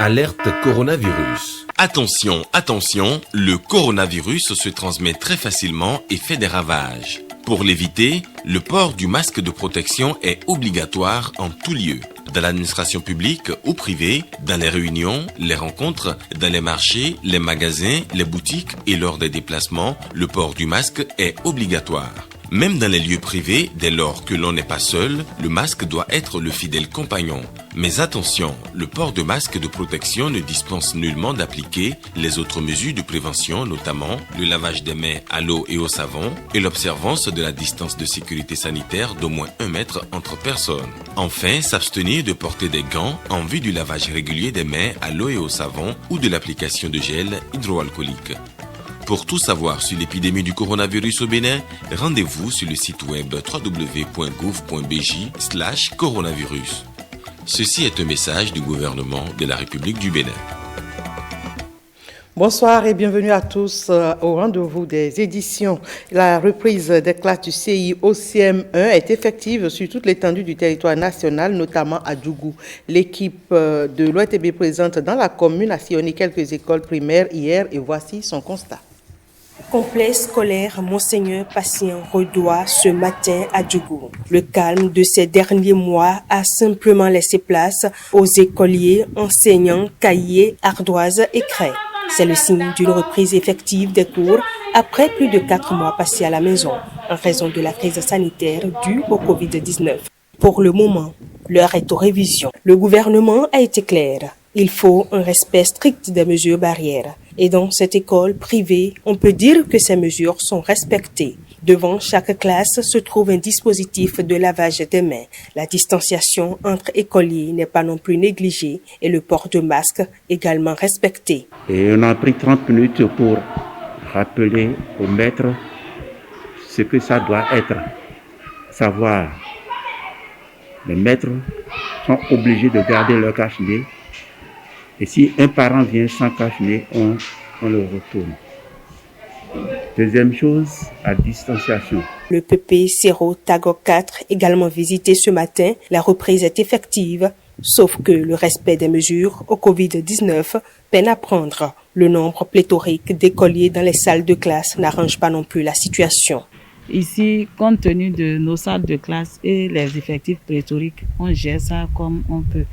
Alerte coronavirus. Attention, attention, le coronavirus se transmet très facilement et fait des ravages. Pour l'éviter, le port du masque de protection est obligatoire en tout lieu. Dans l'administration publique ou privée, dans les réunions, les rencontres, dans les marchés, les magasins, les boutiques et lors des déplacements, le port du masque est obligatoire. Même dans les lieux privés, dès lors que l'on n'est pas seul, le masque doit être le fidèle compagnon. Mais attention, le port de masque de protection ne dispense nullement d'appliquer les autres mesures de prévention, notamment le lavage des mains à l'eau et au savon et l'observance de la distance de sécurité sanitaire d'au moins 1 mètre entre personnes. Enfin, s'abstenir de porter des gants en vue du lavage régulier des mains à l'eau et au savon ou de l'application de gel hydroalcoolique. Pour tout savoir sur l'épidémie du coronavirus au Bénin, rendez-vous sur le site web www.gouv.bj/coronavirus. Ceci est un message du gouvernement de la République du Bénin. Bonsoir et bienvenue à tous au rendez-vous des éditions. La reprise des classes du CI au CM1 est effective sur toute l'étendue du territoire national, notamment à Djougou. L'équipe de l'OETB présente dans la commune a sillonné quelques écoles primaires hier et voici son constat. Complexe scolaire Monseigneur Patient Redois ce matin à Djougou. Le calme de ces derniers mois a simplement laissé place aux écoliers, enseignants, cahiers, ardoises et craies. C'est le signe d'une reprise effective des cours après plus de 4 mois passés à la maison en raison de la crise sanitaire due au Covid-19. Pour le moment, l'heure est aux révisions. Le gouvernement a été clair. Il faut un respect strict des mesures barrières. Et dans cette école privée, on peut dire que ces mesures sont respectées. Devant chaque classe se trouve un dispositif de lavage des mains. La distanciation entre écoliers n'est pas non plus négligée et le port de masque également respecté. Et on a pris 30 minutes pour rappeler aux maîtres ce que ça doit être. Savoir, les maîtres sont obligés de garder leur cache-nez. Et si un parent vient sans cache-nez, on le retourne. Deuxième chose, la distanciation. Le PP Sero Tago 4, également visité ce matin, la reprise est effective, sauf que le respect des mesures au Covid-19 peine à prendre. Le nombre pléthorique d'écoliers dans les salles de classe n'arrange pas non plus la situation. Ici, compte tenu de nos salles de classe et les effectifs pléthoriques, on gère ça comme on peut.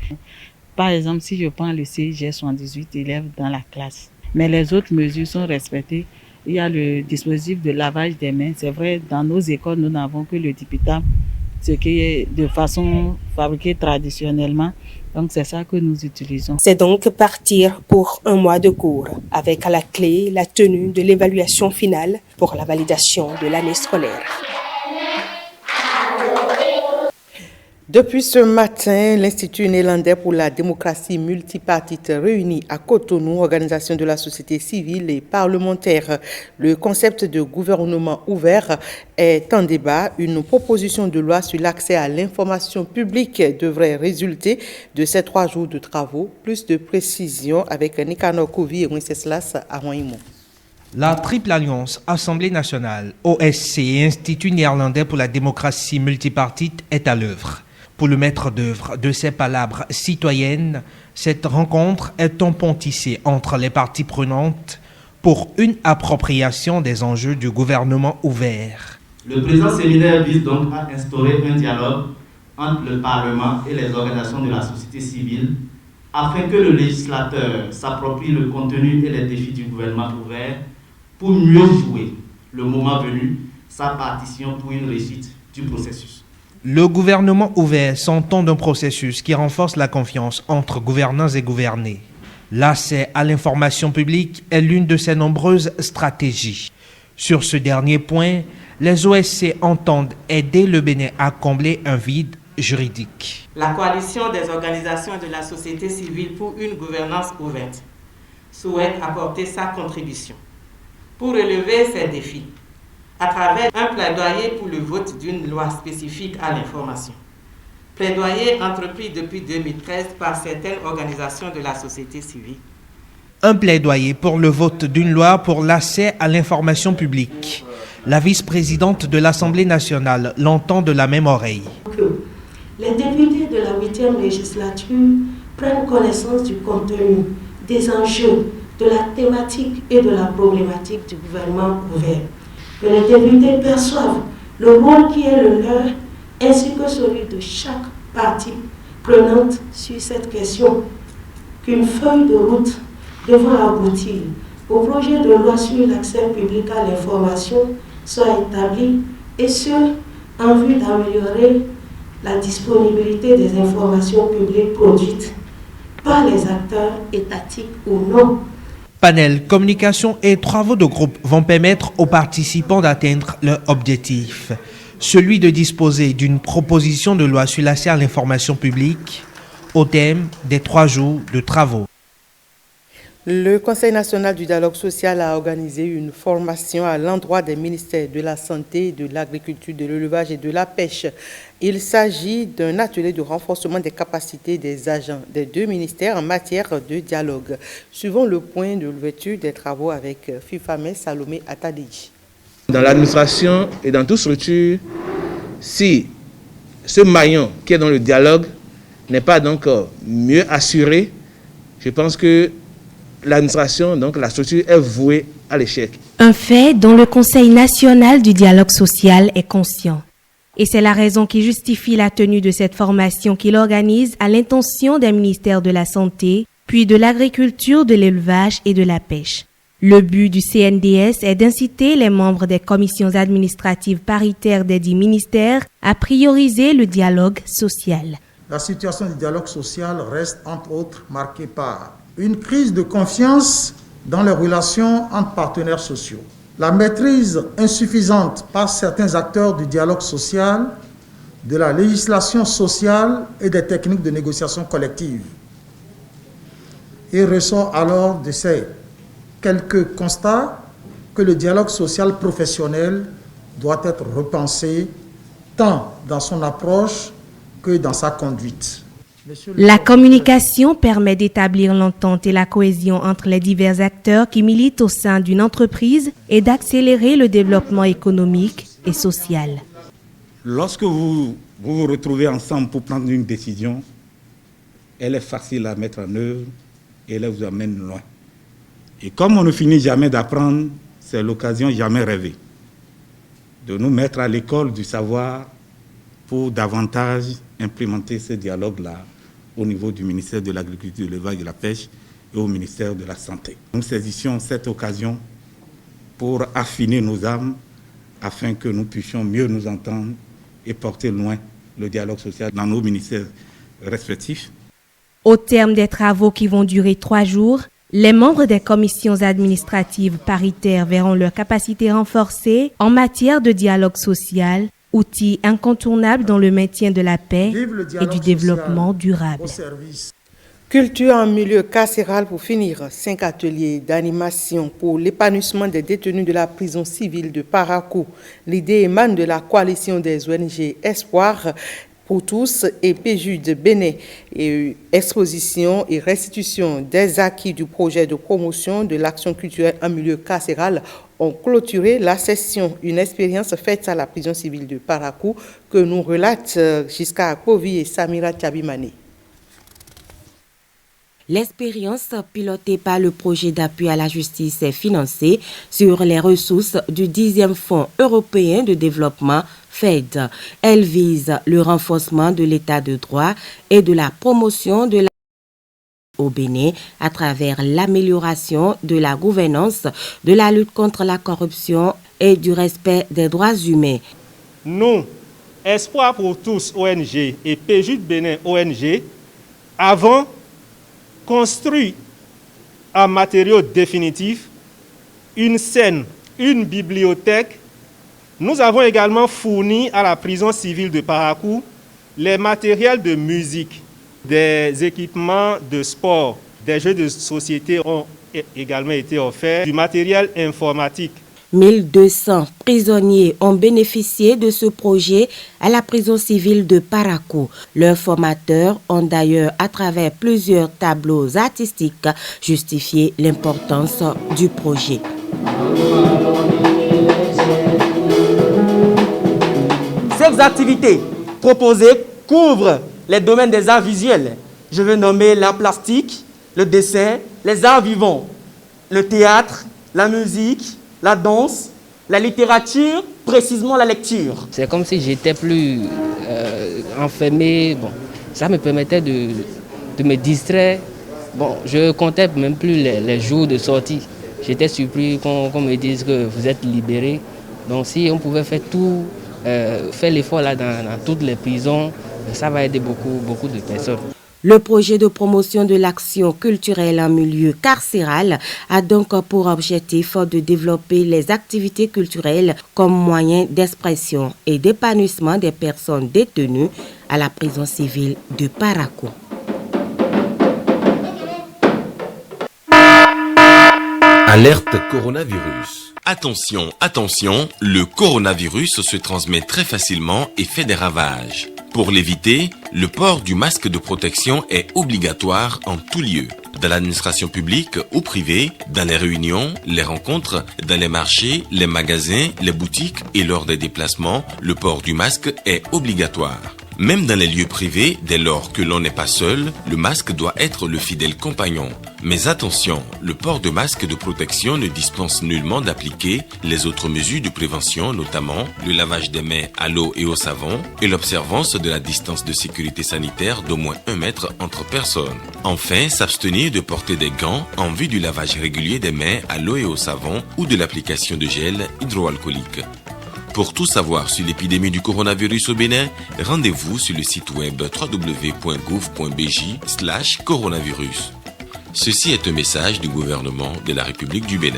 Par exemple, si je prends le CI, j'ai 78 élèves dans la classe. Mais les autres mesures sont respectées. Il y a le dispositif de lavage des mains. C'est vrai, dans nos écoles, nous n'avons que le DIPITAM, ce qui est de façon fabriquée traditionnellement. Donc, c'est ça que nous utilisons. C'est donc partir pour 1 mois de cours, avec à la clé la tenue de l'évaluation finale pour la validation de l'année scolaire. Depuis ce matin, l'Institut néerlandais pour la démocratie multipartite réunit à Cotonou, organisation de la société civile et parlementaire. Le concept de gouvernement ouvert est en débat. Une proposition de loi sur l'accès à l'information publique devrait résulter de ces 3 jours de travaux. Plus de précisions avec Nicanor Kouvi et Wenceslas Arouaimou. La triple alliance Assemblée nationale, OSC et Institut néerlandais pour la démocratie multipartite est à l'œuvre. Pour le maître d'œuvre de ces palabres citoyennes, cette rencontre est un pont tissé entre les parties prenantes pour une appropriation des enjeux du gouvernement ouvert. Le présent séminaire vise donc à instaurer un dialogue entre le Parlement et les organisations de la société civile afin que le législateur s'approprie le contenu et les défis du gouvernement ouvert pour mieux jouer, le moment venu, sa partition pour une réussite du processus. Le gouvernement ouvert s'entend d'un processus qui renforce la confiance entre gouvernants et gouvernés. L'accès à l'information publique est l'une de ces nombreuses stratégies. Sur ce dernier point, les OSC entendent aider le Bénin à combler un vide juridique. La coalition des organisations de la société civile pour une gouvernance ouverte souhaite apporter sa contribution pour relever ces défis à travers un plaidoyer pour le vote d'une loi spécifique à l'information. Plaidoyer entrepris depuis 2013 par certaines organisations de la société civile. Un plaidoyer pour le vote d'une loi pour l'accès à l'information publique. La vice-présidente de l'Assemblée nationale l'entend de la même oreille. Les députés de la 8e législature prennent connaissance du contenu, des enjeux, de la thématique et de la problématique du gouvernement ouvert. Que les députés perçoivent le rôle qui est le leur, ainsi que celui de chaque partie prenante sur cette question. Qu'une feuille de route devant aboutir au projet de loi sur l'accès public à l'information soit établie, et ce, en vue d'améliorer la disponibilité des informations publiques produites par les acteurs étatiques ou non. Panel, communication et travaux de groupe vont permettre aux participants d'atteindre leur objectif, celui de disposer d'une proposition de loi sur l'accès à l'information publique au thème des 3 jours de travaux. Le Conseil national du dialogue social a organisé une formation à l'endroit des ministères de la Santé, de l'Agriculture, de l'Élevage et de la Pêche. Il s'agit d'un atelier de renforcement des capacités des agents des 2 ministères en matière de dialogue. Suivons le point de l'ouverture des travaux avec FIFAME Salomé Atadiji. Dans l'administration et dans toute structure, si ce maillon qui est dans le dialogue n'est pas donc mieux assuré, je pense que l'administration, donc la structure, est vouée à l'échec. Un fait dont le Conseil national du dialogue social est conscient. Et c'est la raison qui justifie la tenue de cette formation qu'il organise à l'intention des ministères de la Santé, puis de l'Agriculture, de l'Élevage et de la Pêche. Le but du CNDS est d'inciter les membres des commissions administratives paritaires des 10 ministères à prioriser le dialogue social. La situation du dialogue social reste entre autres marquée par une crise de confiance dans les relations entre partenaires sociaux, la maîtrise insuffisante par certains acteurs du dialogue social de la législation sociale et des techniques de négociation collective. Il ressort alors de ces quelques constats que le dialogue social professionnel doit être repensé tant dans son approche que dans sa conduite. La communication permet d'établir l'entente et la cohésion entre les divers acteurs qui militent au sein d'une entreprise et d'accélérer le développement économique et social. Lorsque vous vous retrouvez ensemble pour prendre une décision, elle est facile à mettre en œuvre et elle vous amène loin. Et comme on ne finit jamais d'apprendre, c'est l'occasion jamais rêvée de nous mettre à l'école du savoir pour davantage implémenter ce dialogue-là au niveau du ministère de l'Agriculture, de l'Élevage et de la Pêche et au ministère de la Santé. Nous saisissions cette occasion pour affiner nos âmes afin que nous puissions mieux nous entendre et porter loin le dialogue social dans nos ministères respectifs. Au terme des travaux qui vont durer 3 jours, les membres des commissions administratives paritaires verront leur capacité renforcée en matière de dialogue social, outil incontournable dans le maintien de la paix et du développement durable. Culture en milieu carcéral pour finir. 5 ateliers d'animation pour l'épanouissement des détenus de la prison civile de Parakou. L'idée émane de la coalition des ONG Espoir pour tous et PJU de Bénin. Et exposition et restitution des acquis du projet de promotion de l'action culturelle en milieu carcéral ont clôturé la session. Une expérience faite à la prison civile de Parakou que nous relate Jiska Kovi et Samira Tchabimane. L'expérience pilotée par le projet d'appui à la justice est financée sur les ressources du 10e Fonds européen de développement FED. Elle vise le renforcement de l'état de droit et de la promotion de la au Bénin à travers l'amélioration de la gouvernance, de la lutte contre la corruption et du respect des droits humains. Nous, Espoir pour tous ONG et PJU de Bénin ONG, avons construit en matériaux définitifs une scène, une bibliothèque. Nous avons également fourni à la prison civile de Parakou les matériels de musique, des équipements de sport, des jeux de société ont également été offerts, du matériel informatique. 1200 prisonniers ont bénéficié de ce projet à la prison civile de Parakou. Leurs formateurs ont d'ailleurs, à travers plusieurs tableaux artistiques, justifié l'importance du projet. Ces activités proposées couvrent les domaines des arts visuels, Je veux nommer l'art plastique, le dessin, les arts vivants, le théâtre, la musique, la danse, la littérature, précisément la lecture. C'est comme si j'étais plus enfermé. Bon, ça me permettait de me distraire. Bon, je comptais même plus les jours de sortie. J'étais surpris qu'on me dise que vous êtes libéré. Donc si on pouvait faire tout, faire l'effort là dans toutes les prisons, ça va aider beaucoup de personnes. Le projet de promotion de l'action culturelle en milieu carcéral a donc pour objectif de développer les activités culturelles comme moyen d'expression et d'épanouissement des personnes détenues à la prison civile de Parakou. Alerte coronavirus. Attention, attention, le coronavirus se transmet très facilement et fait des ravages. Pour l'éviter, le port du masque de protection est obligatoire en tout lieu. Dans l'administration publique ou privée, dans les réunions, les rencontres, dans les marchés, les magasins, les boutiques et lors des déplacements, le port du masque est obligatoire. Même dans les lieux privés, dès lors que l'on n'est pas seul, le masque doit être le fidèle compagnon. Mais attention, le port de masque de protection ne dispense nullement d'appliquer les autres mesures de prévention, notamment le lavage des mains à l'eau et au savon et l'observance de la distance de sécurité sanitaire d'au moins 1 mètre entre personnes. Enfin, s'abstenir de porter des gants en vue du lavage régulier des mains à l'eau et au savon ou de l'application de gel hydroalcoolique. Pour tout savoir sur l'épidémie du coronavirus au Bénin, rendez-vous sur le site web www.gouv.bj/coronavirus. Ceci est un message du gouvernement de la République du Bénin.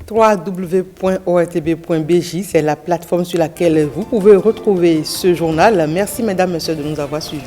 www.ortb.bj, c'est la plateforme sur laquelle vous pouvez retrouver ce journal. Merci mesdames, messieurs de nous avoir suivis.